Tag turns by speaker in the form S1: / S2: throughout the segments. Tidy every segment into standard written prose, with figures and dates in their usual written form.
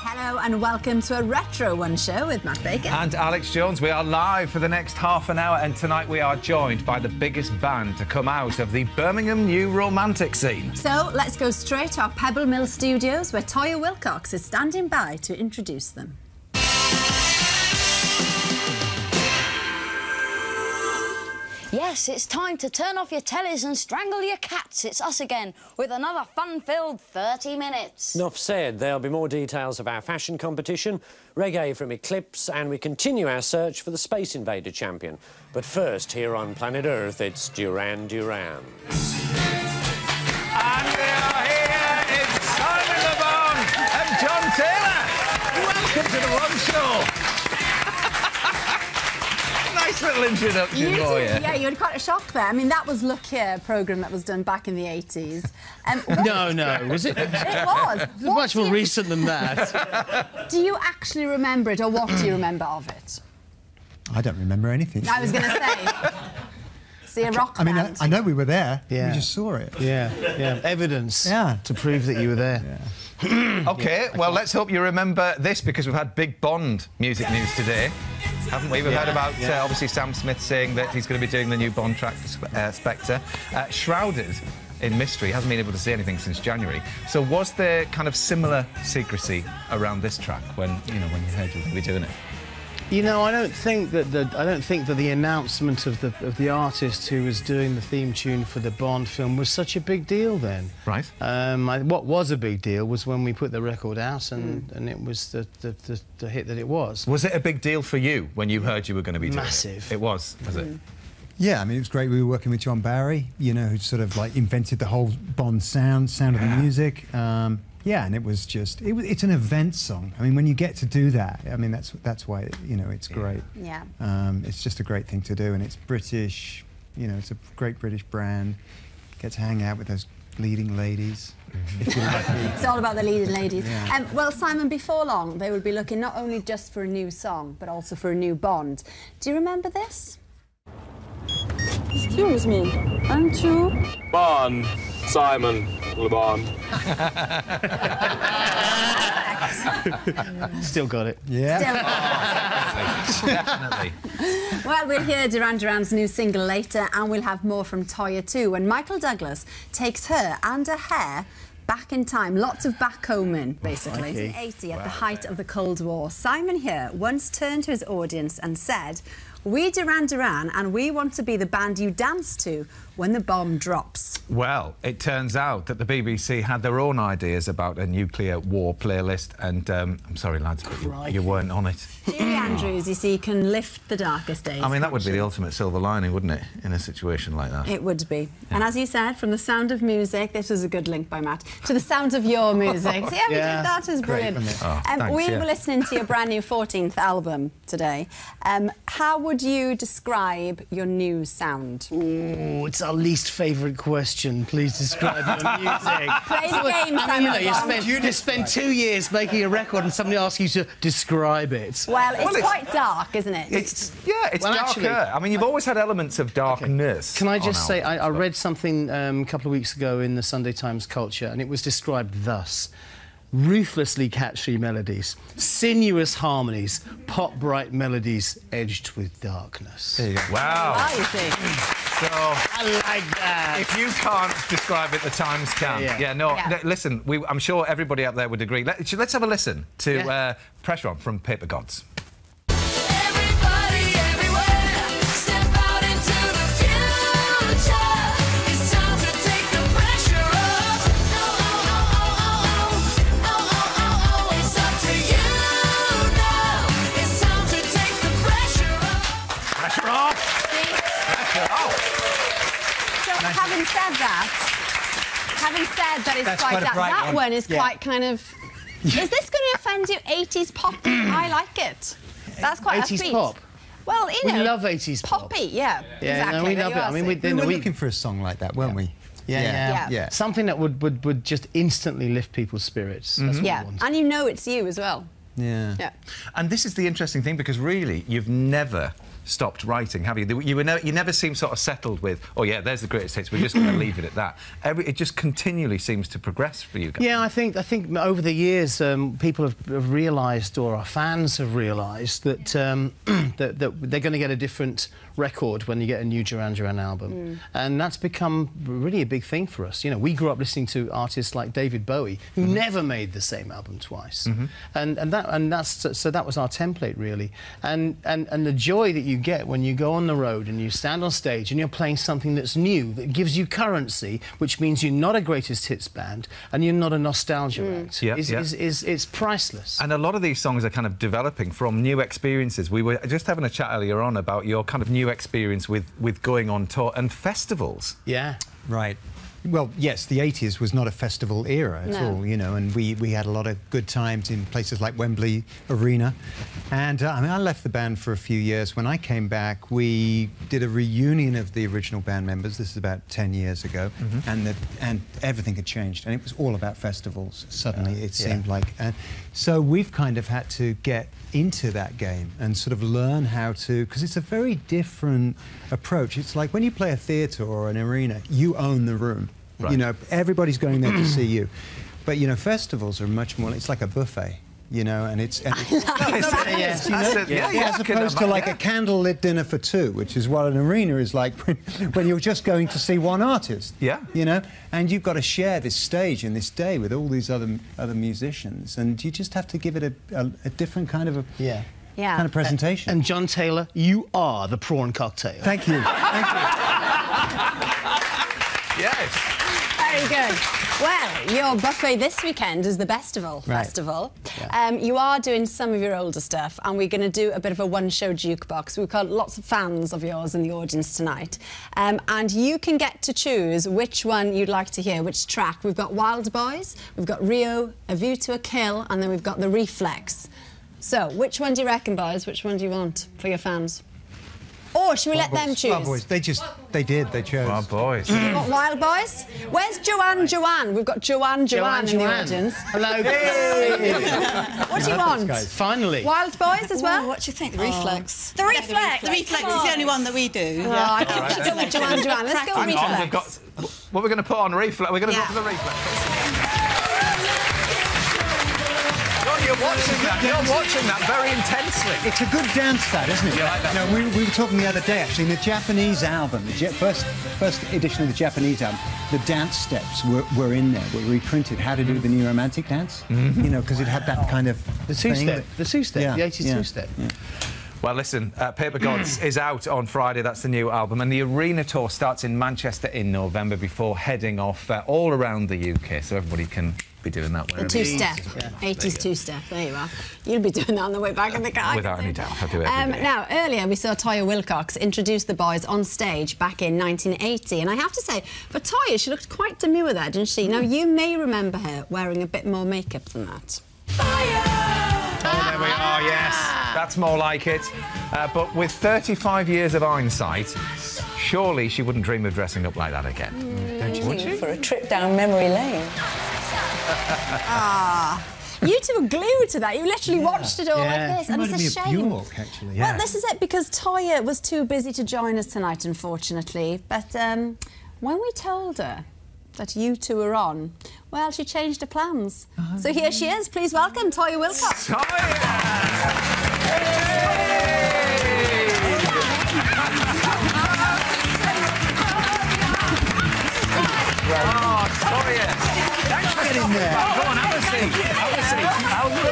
S1: Hello and welcome to a Retro One show with Matt Bacon.
S2: And Alex Jones. We are live for the next half an hour, and tonight we are joined by the biggest band to come out of the Birmingham new romantic scene.
S1: So let's go straight to our Pebble Mill studios where Toyah Willcox is standing by to introduce them.
S3: Yes, it's time to turn off your tellies and strangle your cats. It's us again with another fun-filled 30 minutes.
S4: Enough said. There'll be more details of our fashion competition, reggae from Eclipse, and we continue our search for the Space Invader champion. But first, here on planet Earth, it's Duran Duran.
S2: And we are here in Simon Le Bon and John Taylor. Welcome to the One Show. Nice little introduction for you.
S1: Yeah, you had quite a shock there. I mean, that was Look Here, a programme that was done back in the 80s.
S5: No, was it?
S1: It was.
S5: It's much more recent than that.
S1: Do you actually remember it, or what do you remember of it?
S6: I don't remember anything.
S1: I was going to say. See, a rock band.
S6: I mean, I know we were there.
S5: Yeah.
S6: We just saw it.
S5: Yeah. Evidence.
S6: Yeah.
S5: To prove that you were there.
S6: Yeah.
S2: OK, well, let's hope you remember this, because we've had big Bond music news today, haven't we? We've heard about, obviously, Sam Smith saying that he's going to be doing the new Bond track for Spectre. Shrouded in mystery, hasn't been able to say anything since January. So was there kind of similar secrecy around this track when, you know, when you heard you were going to be doing it?
S5: You know, I don't think that the announcement of the artist who was doing the theme tune for the Bond film was such a big deal then.
S2: Right.
S5: What was a big deal was when we put the record out and it was the hit that it was.
S2: Was it a big deal for you when you heard you were going to be doing
S5: Massive.
S2: it? It was it?
S6: Yeah, I mean, it was great. We were working with John Barry, you know, who sort of, like, invented the whole Bond sound of the music. Yeah, and it was just... It's an event song. I mean, when you get to do that, I mean, that's why, you know, it's great.
S1: Yeah.
S6: It's just a great thing to do, and it's British, you know, it's a great British brand. Get to hang out with those leading ladies. If you like me.
S1: It's all about the leading ladies.
S6: Yeah.
S1: Well, Simon, before long, they would be looking not only just for a new song, but also for a new Bond. Do you remember this?
S7: Excuse me, aren't you?
S8: Bond, Simon Le Bon.
S5: Still got it.
S6: Yeah.
S2: Definitely.
S1: Well, we'll hear Duran Duran's new single later, and we'll have more from Toyah too, when Michael Douglas takes her and her hair back in time. Lots of backcombing, basically.
S5: Okay.
S1: 1980, at the height of the Cold War. Simon here once turned to his audience and said, "We Duran Duran, and we want to be the band you dance to when the bomb drops."
S2: Well, it turns out that the BBC had their own ideas about a nuclear war playlist, and I'm sorry, lads, but you weren't on it.
S1: Julie Andrews, you see, can lift the darkest days.
S2: I mean, that would be the ultimate silver lining, wouldn't it, in a situation like that?
S1: It would be. Yeah. And as you said, from the sound of music, this was a good link by Matt, to the sound of your music. See, that is brilliant.
S6: Great,
S1: we were listening to your brand new 14th album today. How would you describe your new sound?
S5: Oh, it's our least favourite question. Please describe your music.
S1: Play the game,
S5: I mean, you know, you spend 2 years making a record and somebody asks you to describe it.
S1: Well, it's quite dark, isn't it?
S2: It's
S5: well,
S2: darker.
S5: actually,
S2: I mean, you've always had elements of darkness.
S5: Can I just say, I read something a couple of weeks ago in the Sunday Times Culture, and it was described thus: ruthlessly catchy melodies, sinuous harmonies, pop-bright melodies edged with darkness.
S2: There you go. Wow.
S1: Oh, you see.
S2: So,
S5: I like that.
S2: if you can't describe it, the Times can. Listen, I'm sure everybody out there would agree. Let's have a listen to Pressure On from Paper Gods.
S1: Having said that, it's quite that one is quite kind of. Is this going to offend you? 80s pop? I like it. That's quite
S5: 80s
S1: upbeat.
S5: pop.
S1: Well, you know,
S5: we love 80s pop.
S1: Poppy, yeah. Exactly.
S5: No, we love it. I mean,
S6: We were looking for a song like that, weren't we?
S1: Yeah.
S5: Something that would just instantly lift people's spirits. That's what we want.
S1: And you know it's you as well.
S6: Yeah.
S1: Yeah.
S2: And this is the interesting thing, because really, you've never stopped writing, have you? You never seem sort of settled with, oh yeah, there's the greatest hits, we're just going to leave it at that. It just continually seems to progress for you guys.
S5: Yeah, I think over the years people have realised, or our fans have realised, that that they're going to get a different record when you get a new Duran Duran album, and that's become really a big thing for us. You know, we grew up listening to artists like David Bowie, who never made the same album twice, and that was our template really, and the joy that you get when you go on the road and you stand on stage and you're playing something that's new, that gives you currency, which means you're not a greatest hits band and you're not a nostalgia act. It's priceless.
S2: And a lot of these songs are kind of developing from new experiences. We were just having a chat earlier on about your kind of new experience with going on tour and festivals.
S5: Yeah.
S6: Right. Well, yes, the 80s was not a festival era at all, you know, and we had a lot of good times in places like Wembley Arena. And, I mean, I left the band for a few years. When I came back, we did a reunion of the original band members. This is about 10 years ago. And everything had changed, and it was all about festivals. Suddenly, it seemed like... so we've kind of had to get into that game and sort of learn how to... Because it's a very different approach. It's like when you play a theatre or an arena, you own the room. Right. You know, everybody's going there to see you. But, you know, festivals are much more... It's like a buffet, you know, and it's... as opposed to like a candlelit dinner for two, which is what an arena is like when you're just going to see one artist.
S2: Yeah.
S6: You know? And you've got to share this stage and this day with all these other musicians, and you just have to give it a different kind of kind of presentation.
S5: And John Taylor, you are the prawn cocktail.
S6: Thank you. Thank you.
S1: Yes. Very good. Well, your buffet this weekend is the Bestival Festival. Yeah. You are doing some of your older stuff, and we're going to do a bit of a one-show jukebox. We've got lots of fans of yours in the audience tonight, and you can get to choose which one you'd like to hear, which track. We've got Wild Boys, we've got Rio, A View to a Kill, and then we've got The Reflex. So, which one do you reckon, boys? Which one do you want for your fans? Or should we let them choose?
S6: Wild Boys. They chose.
S2: Wild Boys.
S1: What, Wild Boys? Where's Joanne? We've got Joanne in the audience.
S5: Hello.
S1: What do you want?
S5: Finally.
S1: Wild Boys as well?
S3: What do you think? The Reflex.
S9: The Reflex. The Reflex is the only one that we do.
S1: Oh, I think we should go with Joanne. Let's go with Reflex.
S2: What we're going to put on Reflex. We're going to go for the Reflex. You're watching that very intensely.
S6: It's a good dance, that, isn't it?
S2: You like that?
S6: No, we were talking the other day, actually, in the Japanese album, the first edition of the Japanese album, the dance steps were in there, were reprinted, how to do the new romantic dance, you know, because it had that kind of...
S5: The two-step, the 80s two-step.
S6: Yeah.
S2: Well, listen, Paper Gods is out on Friday. That's the new album. And the arena tour starts in Manchester in November before heading off all around the UK, so everybody can be doing that.
S1: The two-step, 80s two-step. There you are. You'll be doing that on the way back in the car.
S2: Without any doubt. I'll do it every day.
S1: Now, earlier we saw Toyah Willcox introduce the boys on stage back in 1980. And I have to say, for Toyah, she looked quite demure there, didn't she? Now, you may remember her wearing a bit more makeup than that.
S2: Oh, there we are, yes. That's more like it. But with 35 years of hindsight, surely she wouldn't dream of dressing up like that again. Don't you? Would she?
S7: For a trip down memory lane.
S1: You two were glued to that. You literally watched it all like this, and it's a shame.
S6: Bjork, actually,
S1: Well, this is it, because Toyah was too busy to join us tonight, unfortunately. But when we told her that you two were on, well, she changed her plans. So here she is. Please welcome Toyah Willcox.
S6: Get in there.
S2: Go on, have a seat. Have a seat.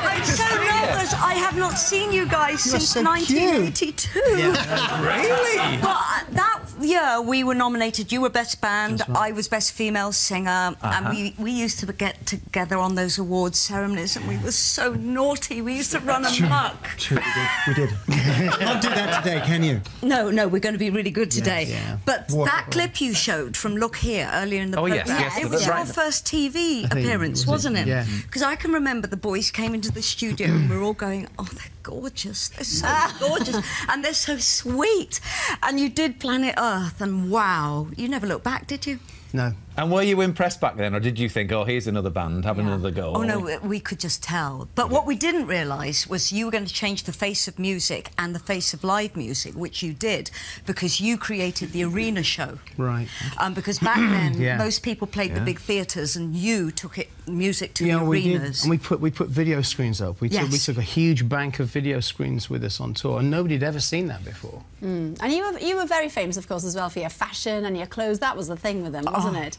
S9: I'm so nervous. I have not seen you guys since
S6: so
S9: 1982.
S2: Really?
S9: But that year we were nominated. You were Best Band, I was Best Female Singer, and we used to get together on those awards ceremonies, and we were so naughty. We used to run amok.
S6: True, we did. Can't do that today, can you?
S9: No, we're going to be really good today.
S6: Yeah.
S9: But that clip you showed from Look Here earlier in the program, it was your first TV appearance, wasn't it?
S5: Yeah.
S9: Because I can remember the boys came into the studio and we were all going, oh, they're gorgeous, they're so gorgeous, and they're so sweet. And you did Planet Earth, and wow, you never looked back, did you?
S5: No.
S2: And were you impressed back then, or did you think, oh, here's another band, have another go?
S9: Oh, no, we could just tell. But what we didn't realise was you were going to change the face of music and the face of live music, which you did, because you created the arena show.
S5: Right.
S9: Because back then, most people played the big theatres, and you took music to the arenas.
S5: And we put video screens up. We took a huge bank of video screens with us on tour, and nobody had ever seen that before.
S1: And you were very famous, of course, as well for your fashion and your clothes. That was the thing with them, wasn't it?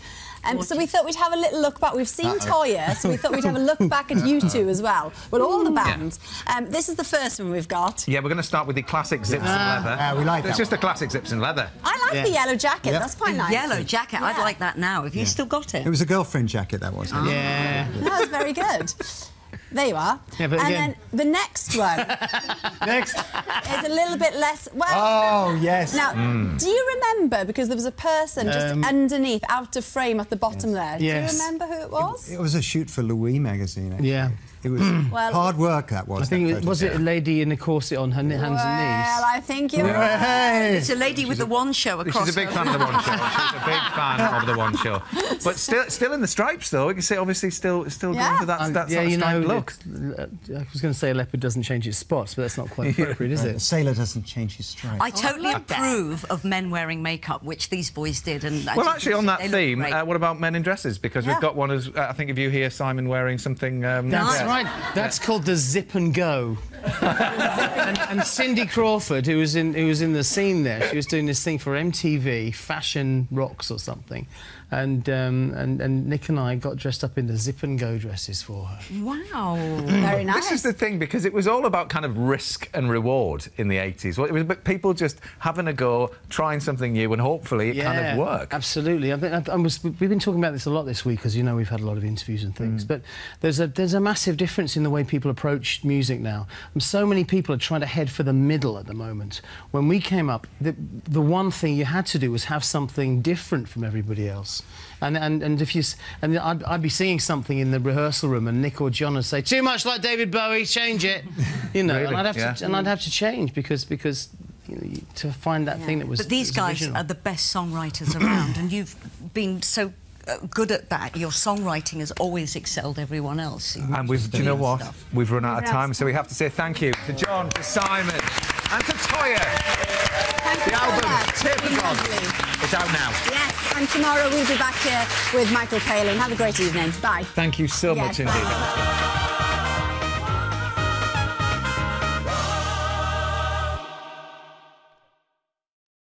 S1: So we thought we'd have a little look back. We've seen Toyah, so we thought we'd have a look back at you two as well. Well, all the bands. This is the first one we've got.
S2: Yeah, we're going to start with the classic zips and leather.
S6: We like that.
S2: It's just the classic zips and leather.
S1: I like the yellow jacket. That's quite nice.
S9: Yellow jacket. I'd like that now. Have you still got it?
S6: It was a girlfriend jacket, that was.
S5: Yeah.
S1: That was very good. There you are.
S5: Yeah, but
S1: then the next one
S5: Next.
S1: is a little bit less... Well,
S6: oh, yes.
S1: Now, do you remember, because there was a person just underneath, out of frame at the bottom there.
S5: Yes.
S1: Do you remember who it was?
S6: It was a shoot for Louis magazine, actually.
S5: Yeah.
S6: It was hard work, that was.
S5: I think was it a lady in a corset on her hands and knees?
S1: Well, I think you're right.
S9: It's a lady with the one show across.
S2: She's a big fan of the one show. She's a big fan of the one show. But still in the stripes, though. You can see, obviously, still going for that sort of striped look.
S5: I was going to say a leopard doesn't change its spots, but that's not quite appropriate, is it?
S6: A sailor doesn't change his stripes.
S9: I totally approve of men wearing makeup, which these boys did. And
S2: well, actually, on that theme, what about men in dresses? Because we've got one, as I think of you here, Simon, wearing something...
S5: That's right. That's called the zip and go. and Cindy Crawford, who was in the scene there, she was doing this thing for MTV, Fashion Rocks or something, and Nick and I got dressed up in the zip and go dresses for her.
S9: Wow,
S1: very nice.
S2: This is the thing, because it was all about kind of risk and reward in the 80s. Well, it was about people just having a go, trying something new, and hopefully it kind of worked.
S5: Absolutely. We've been talking about this a lot this week, because you know we've had a lot of interviews and things. But there's a massive difference in the way people approach music now. And so many people are trying to head for the middle at the moment. When we came up, the one thing you had to do was have something different from everybody else. And I'd be singing something in the rehearsal room, and Nick or John would say, "Too much like David Bowie, change it." You know,
S2: really?
S5: and I'd have to change because you know, to find that thing that was.
S9: But these guys are the best songwriters around, and you've been so good at that. Your songwriting has always excelled everyone else.
S2: And do you know what? We've run out of time, so we have to say thank you to John, to Simon, and to Toyah. The album, Tape and God, it's out now.
S1: Yes, and tomorrow we'll be back here with Michael Palin. Have a great evening. Bye.
S2: Thank you so much indeed.
S1: Bye.